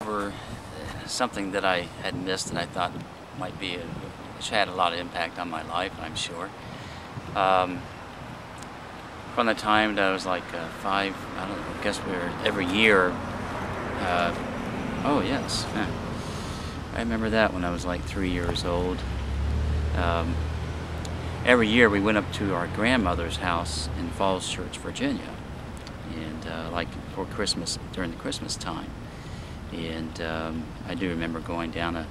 over something that I had missed that I thought might be, which had a lot of impact on my life, I'm sure. From the time that I was like 5, I don't know, I guess we were every year. Oh yes, I remember that when I was like 3 years old. Every year we went up to our grandmother's house in Falls Church, Virginia, and like for Christmas, during the Christmas time. And I do remember going down a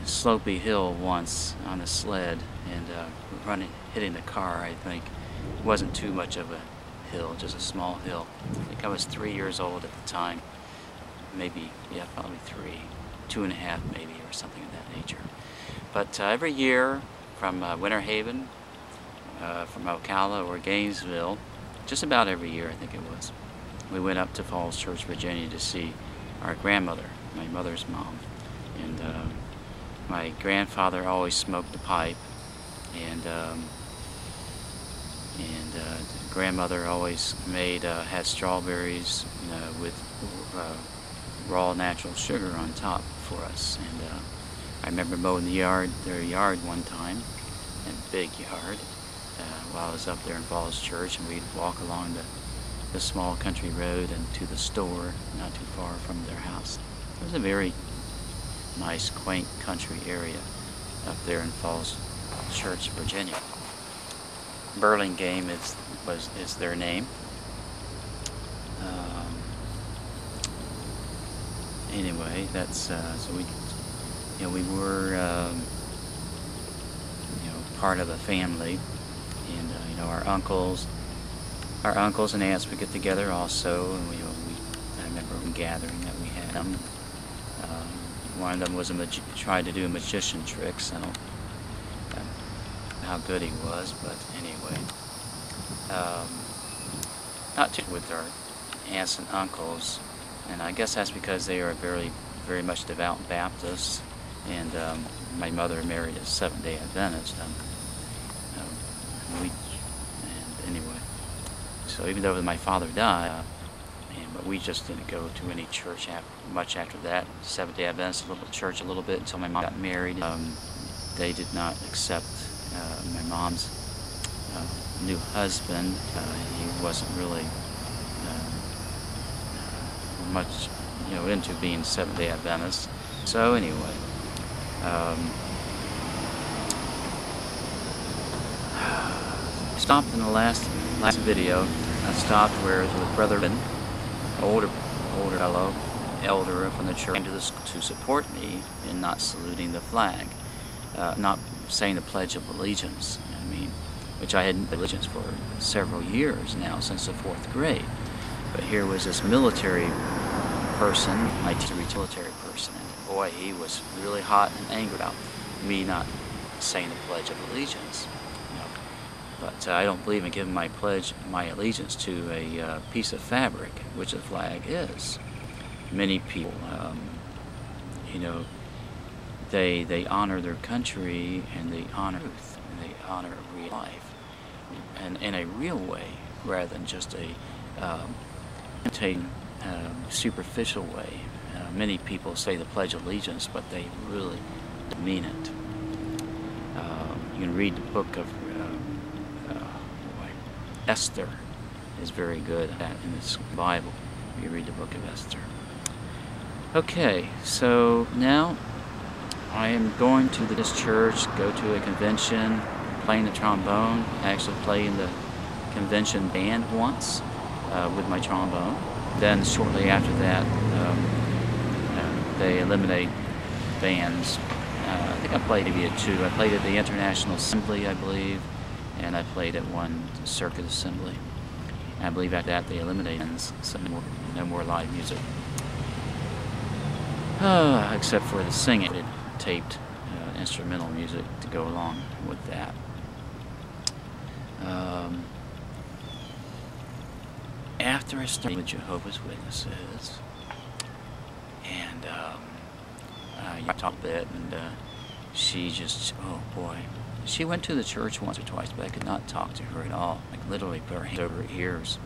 slopey hill once on a sled and hitting the car. I think it wasn't too much of a hill, just a small hill. I think I was 3 years old at the time, maybe, yeah, probably 3, 2.5 maybe, or something of that nature. But every year from Winter Haven, from Ocala or Gainesville, just about every year I think it was, we went up to Falls Church, Virginia to see our grandmother, my mother's mom. And my grandfather always smoked a pipe, and grandmother always had strawberries with raw natural sugar on top for us. And I remember mowing their yard one time, a big yard, while I was up there in Falls Church, and we'd walk along the small country road and to the store not too far from their house. It was a very nice, quaint country area up there in Falls Church, Virginia. Burlingame is their name. Anyway, that's so we were part of a family, and our uncles and aunts would get together also, and I remember a gathering that we had. One of them was tried to do magician tricks. I don't know how good he was, but anyway, not too with our aunts and uncles, and I guess that's because they are very much devout Baptists, and my mother married a Seventh-day Adventist. Anyway, so even though my father died, but we just didn't go to any church much after that. Seventh-day Adventist church a little bit until my mom got married. They did not accept my mom's new husband. He wasn't really much into being Seventh-day Adventist. So anyway, stopped in the last video. I stopped where the brother, older fellow, elder from the church, came to support me in not saluting the flag, not saying the Pledge of Allegiance. I mean, which I hadn't been allegiance for several years now, since the 4th grade. But here was this military person, my teacher, military person, and boy, he was really hot and angry about me not saying the Pledge of Allegiance. But I don't believe in giving my allegiance to a piece of fabric, which a flag is. Many people, they honor their country, and they honor truth, and they honor real life, and in a real way, rather than just a superficial way. Many people say the Pledge of Allegiance, but they really mean it. You can read the book of Esther is very good at that in this Bible. You read the book of Esther. Okay, so now I am going to this church, go to a convention, playing the trombone. I actually played in the convention band once with my trombone. Then shortly after that, they eliminate bands. I think I played maybe at 2. I played at the International Assembly, I believe, and I played at one circuit assembly. And I believe after that they eliminated bands, so no more live music. Except for the singing, taped instrumental music to go along with that. After I started with Jehovah's Witnesses, and I talked a bit, and she just, oh boy, she went to the church once or twice, but I could not talk to her at all. Like literally put her hands over her ears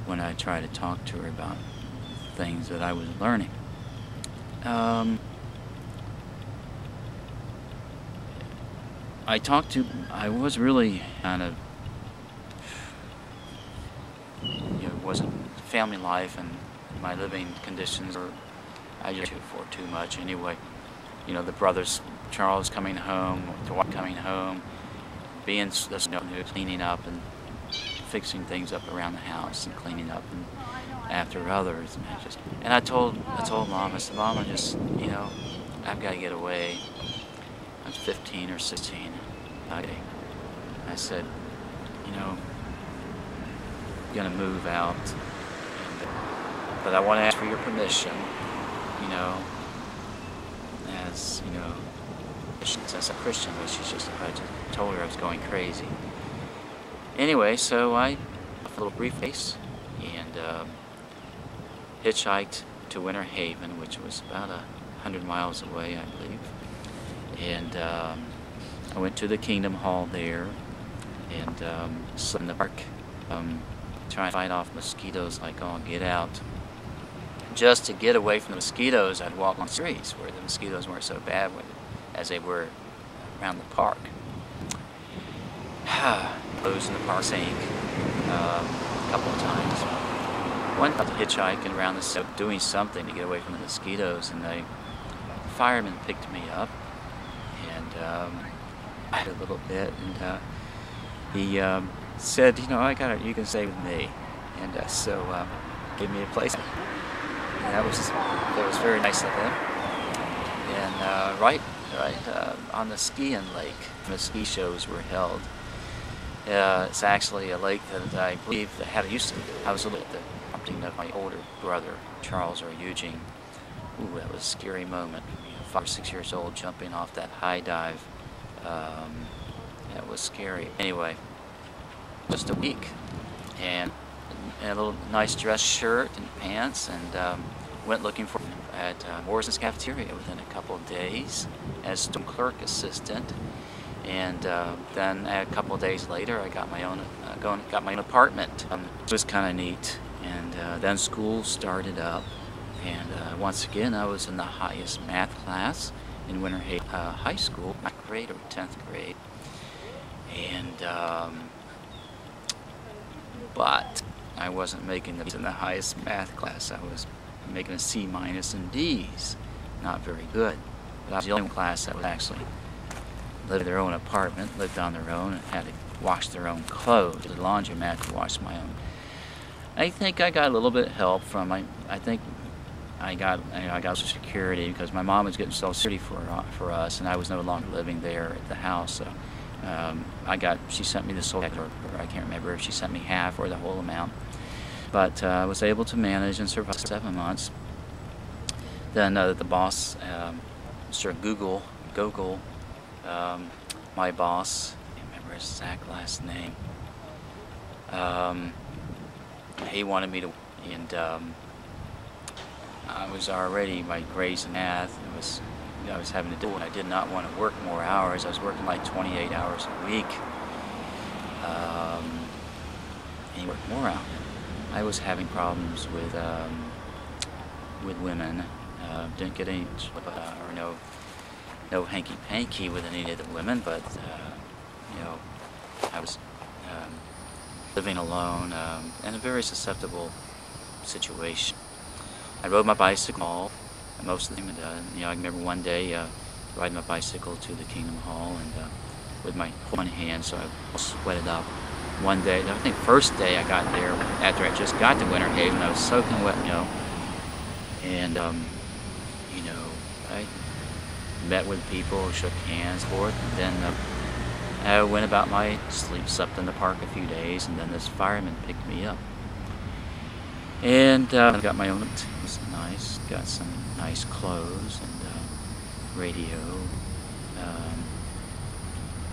when I tried to talk to her about things that I was learning. I was really kind of, it wasn't family life, and my living conditions were, I just for too much anyway. The brothers, Charles coming home, Dwight coming home, being cleaning up and fixing things up around the house and cleaning up and after others, and I told Mom, I said, Mom, I've got to get away. I was 15 or 16. I said, I'm gonna move out, but I want to ask for your permission, as a Christian, but I just told her I was going crazy. Anyway, so I left a little briefcase and hitchhiked to Winter Haven, which was about 100 miles away, I believe. And I went to the Kingdom Hall there and slept in the park, trying to fight off mosquitoes like all get out. Just to get away from the mosquitoes, I'd walk on the streets where the mosquitoes weren't so bad as they were around the park. Closed in the park sink a couple of times. One time hitchhiking around the city, doing something to get away from the mosquitoes, and the fireman picked me up, and I had a little bit, and he said, you can stay with me, and so gave me a place. And that was very nice of him. And right on the skiing lake, the ski shows were held. It's actually a lake that I believe that had used to. I was a little at the prompting of my older brother, Charles or Eugene. Ooh, that was a scary moment. 5 or 6 years old, jumping off that high dive. That was scary. Anyway, just a week, and a little nice dress shirt and pants, and went looking for him at Morrison's cafeteria within a couple of days as store clerk assistant. And then a couple of days later, I got my own apartment. It was kind of neat. And then school started up, and once again, I was in the highest math class in Winter Haven High School, 9th grade or 10th grade. And but I wasn't making in the highest math class. I was making a C- and D's. Not very good. But I was the only class that was actually lived in their own apartment, lived on their own, and had to wash their own clothes. The laundromat to wash my own. I think I got a little bit of help from I think I got Social Security because my mom was getting Social Security for us, and I was no longer living there at the house. So she sent me the Social, or I can't remember if she sent me half or the whole amount. But I was able to manage and survive 7 months. Then the boss, Mr. Gogol, my boss, I can't remember his exact last name. He wanted me to, and I was already, my grades in math, I was having to do it. I did not want to work more hours. I was working like 28 hours a week. And he worked more hours. I was having problems with women. Didn't get any, or no hanky-panky with any of the women, but I was living alone in a very susceptible situation. I rode my bicycle most of the time, and I remember one day riding my bicycle to the Kingdom Hall, and with my one hand, so I sweated up. One day, I think first day I got there, after I just got to Winter Haven, I was soaking wet, and I met with people, shook hands, forth, and then I went about my slept in the park a few days, and then this fireman picked me up. And I got my own, it was nice, got some nice clothes and radio.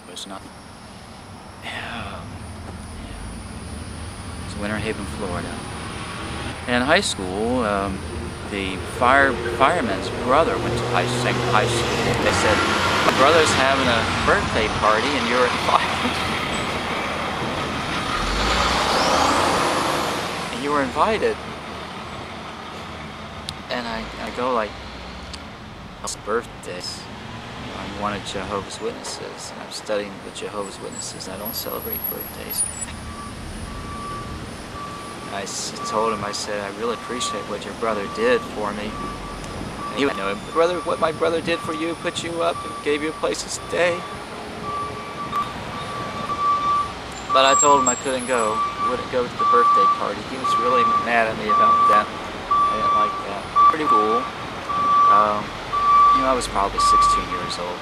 It was not, it's Winter Haven, Florida. In high school, the fireman's brother went to same high school. They said, my brother's having a birthday party and you're invited. And you were invited. And I go like, birthdays. I'm one of Jehovah's Witnesses. I'm studying with Jehovah's Witnesses. I don't celebrate birthdays. I told him, I said, I really appreciate what your brother did for me. And he went, no, brother, what my brother did for you, put you up and gave you a place to stay. But I told him I couldn't go. Wouldn't go to the birthday party. He was really mad at me about that. I didn't like that. Pretty cool. You know, I was probably 16 years old.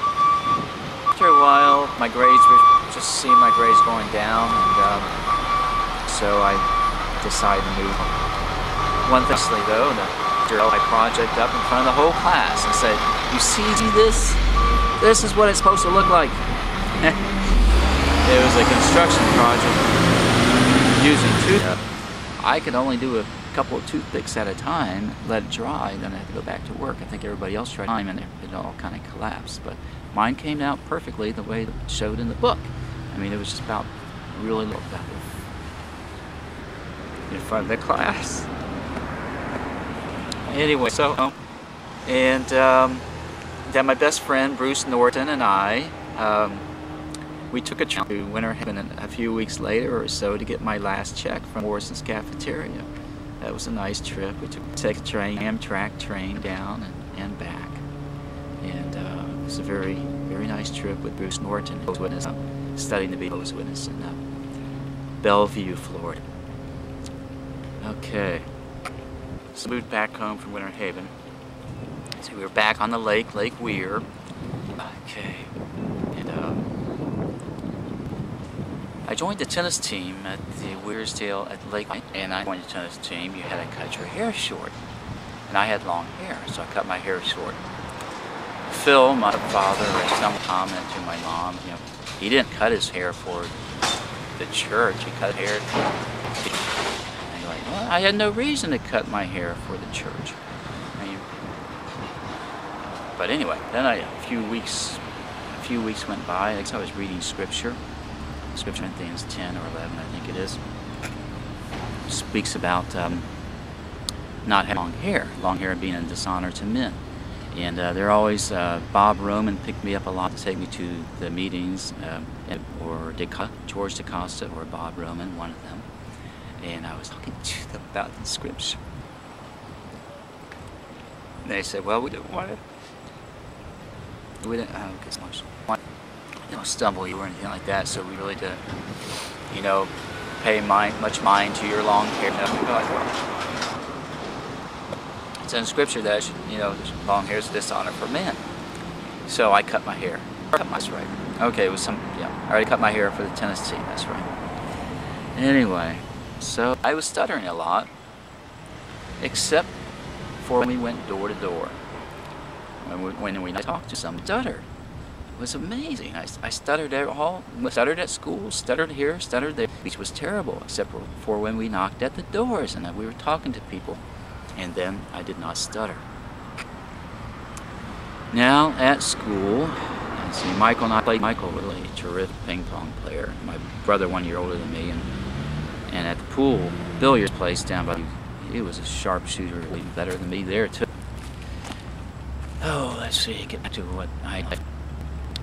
After a while, my grades were just seeing my grades going down, and so I decided to move on. One thing though, I drew my project up in front of the whole class and said, "You see this? This is what it's supposed to look like." It was a construction project using toothpicks. I could only do a couple of toothpicks at a time, let it dry, then I had to go back to work. I think everybody else tried time and it all kind of collapsed. But mine came out perfectly the way it showed in the book. I mean, it was just about really looked at in front of the class. Anyway, so, and then my best friend Bruce Norton and I, we took a trip to Winter Haven a few weeks later or so to get my last check from Morrison's Cafeteria. That was a nice trip. We took a train, Amtrak train down and back. And it was a very, very nice trip with Bruce Norton, who was studying to be a Jehovah's Witness in Bellevue, Florida. Okay. So we moved back home from Winter Haven. So we were back on the lake, Lake Weir. Okay. And I joined the tennis team at the Weirsdale at Lake, and I joined the tennis team. You had to cut your hair short, and I had long hair, so I cut my hair short. Phil, my father, some comment to my mom, you know, he didn't cut his hair for the church. He cut hair. And like, well, I had no reason to cut my hair for the church. But anyway, then a few weeks went by. I was reading scripture. Scripture, Corinthians 10 or 11, I think it is, speaks about not having long hair being a dishonor to men. And they're always, Bob Roman picked me up a lot to take me to the meetings, or George DaCosta or Bob Roman, one of them. And I was talking to them about the scripture. And they said, well, we didn't want to stumble you or anything like that, so we really didn't, you know, pay much mind to your long hair. Like, well, it's in scripture that, you know, long hair is a dishonor for men. So I cut my hair. That's right. Okay, it was I already cut my hair for the tennis team, that's right. Anyway, so I was stuttering a lot, except for when we went door to door. When we talked to some stutter. It was amazing. I stuttered stuttered at school, stuttered here, stuttered there, which was terrible, except for when we knocked at the doors and we were talking to people. And then I did not stutter. Now at school, see, Michael and I played. Michael, really a terrific ping pong player. My brother, 1 year older than me, and at the pool billiards place down by, he was a sharpshooter, even better than me there too. Oh, let's see, get back to what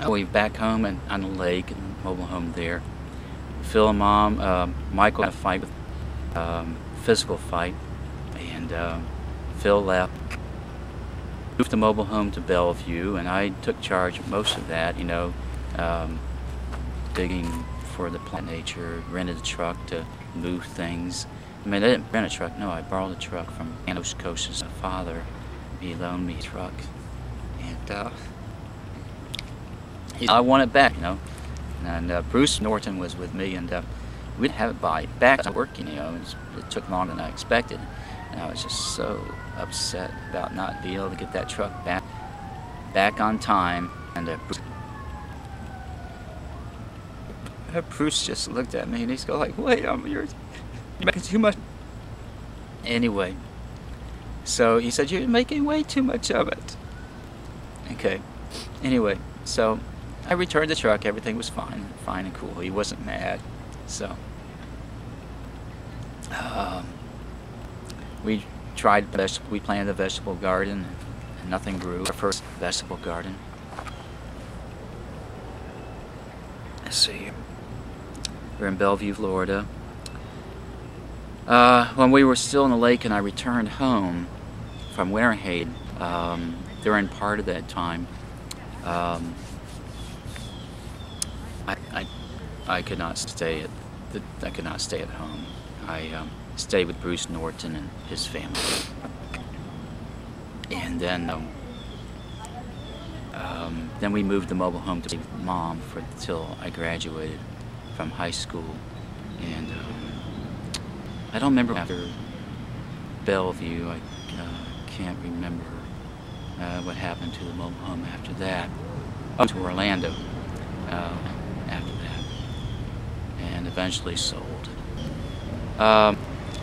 we back home and on the lake and mobile home there. Phil and Mom, Michael had a fight with physical fight, and Phil left. Moved the mobile home to Bellevue, and I took charge of most of that. You know, digging for the plant nature, rented a truck to move things. I mean, I didn't rent a truck. No, I borrowed a truck from Anos Costa's father. He loaned me a truck, and I want it back, you know. And Bruce Norton was with me, and we didn't have it back working, you know. It took longer than I expected, and I was just so upset about not being able to get that truck back on time. And Bruce just looked at me, and he's going like, "Wait, you're making too much." Anyway, so he said, "You're making way too much of it." Okay. Anyway, so I returned the truck. Everything was fine and cool. He wasn't mad. So we tried vegetable. We planted a vegetable garden, and nothing grew. Our first vegetable garden. Let's see. We're in Bellevue, Florida. When we were still in the lake, and I returned home from Winter Haven, during part of that time, I could not stay at home. I stayed with Bruce Norton and his family, and then we moved the mobile home to stay with Mom till I graduated from high school, and I don't remember after Bellevue. I can't remember what happened to the mobile home after that. Oh, to Orlando after that, and eventually sold.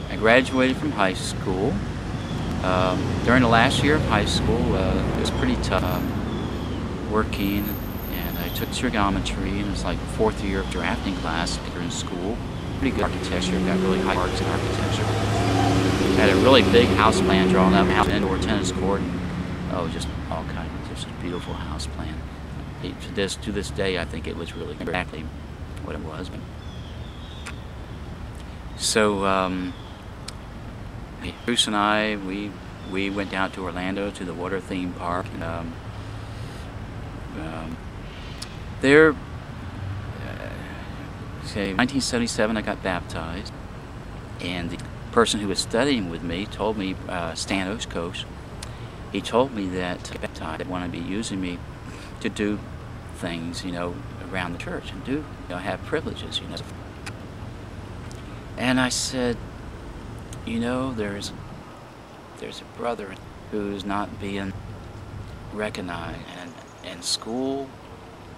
I graduated from high school. During the last year of high school, it was pretty tough working, and I took trigonometry, and it was like the 4th year of drafting class in school. Pretty good architecture, got really high marks in architecture. Had a really big house plan drawn up, an indoor tennis court, and just all kinds of just a beautiful house plan. To this day, I think it was really exactly what it was. So Bruce and I, we went down to Orlando to the water theme park. And, there, say 1977, I got baptized, and the person who was studying with me told me, Stan Oshkosh, he told me that baptized wanted to be using me to do things, around the church and have privileges, And I said, there's a brother who's not being recognized, and in school,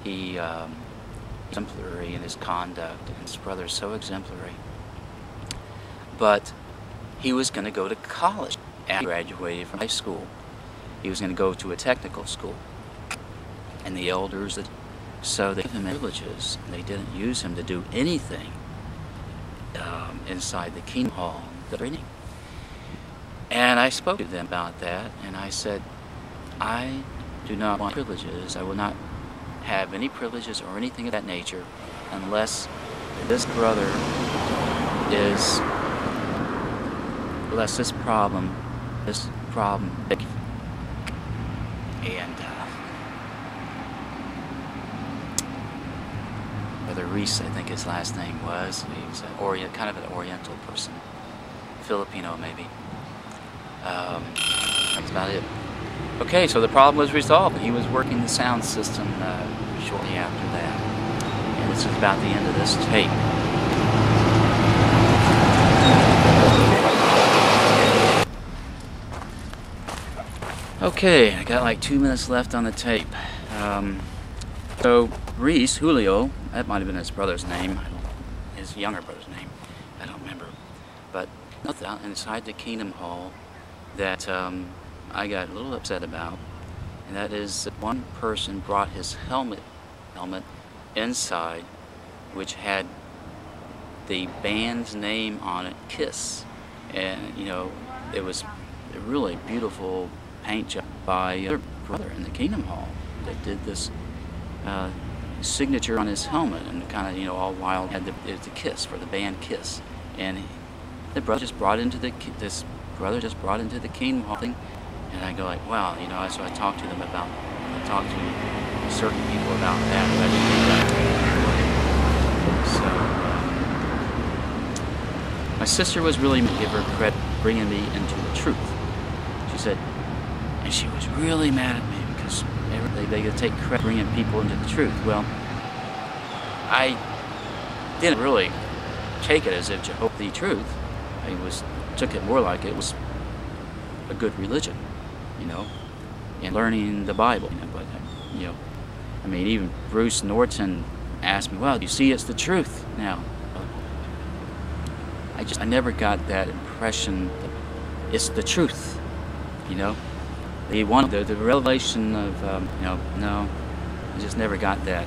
he exemplary in his conduct, and his brother's so exemplary. But he was going to go to college after he graduated from high school. He was going to go to a technical school, and the elders, so they gave him privileges, and they didn't use him to do anything inside the Kingdom Hall. And I spoke to them about that, and I said, I do not want privileges. I will not have any privileges or anything of that nature unless this brother is, unless this problem, and Brother Reese, I think his last name was. He was kind of an Oriental person, Filipino maybe. That's about it. Okay, so the problem was resolved. He was working the sound system shortly after that. And this is about the end of this tape. Okay, I got like 2 minutes left on the tape. So Reese, Julio, that might have been his brother's name, his younger brother's name, I don't remember. But nothing inside the Kingdom Hall that I got a little upset about, and that is that one person brought his helmet inside, which had the band's name on it, KISS, and it was a really beautiful paint job by a brother in the Kingdom Hall that did this signature on his helmet, and kind of all wild had the KISS for the band KISS, and the brother just brought into the Kingdom Hall thing. And I go like, wow, so I talked to them about, I talked to certain people about that. So, my sister was really, give her credit, bringing me into the truth. She said, and she was really mad at me because they could take credit bringing people into the truth. Well, I didn't really take it as if Jehovah the truth. I took it more like it was a good religion, and learning the Bible. But I mean, even Bruce Norton asked me, "Well, you see, it's the truth now." I never got that impression that it's the truth, the revelation of, no, I just never got that.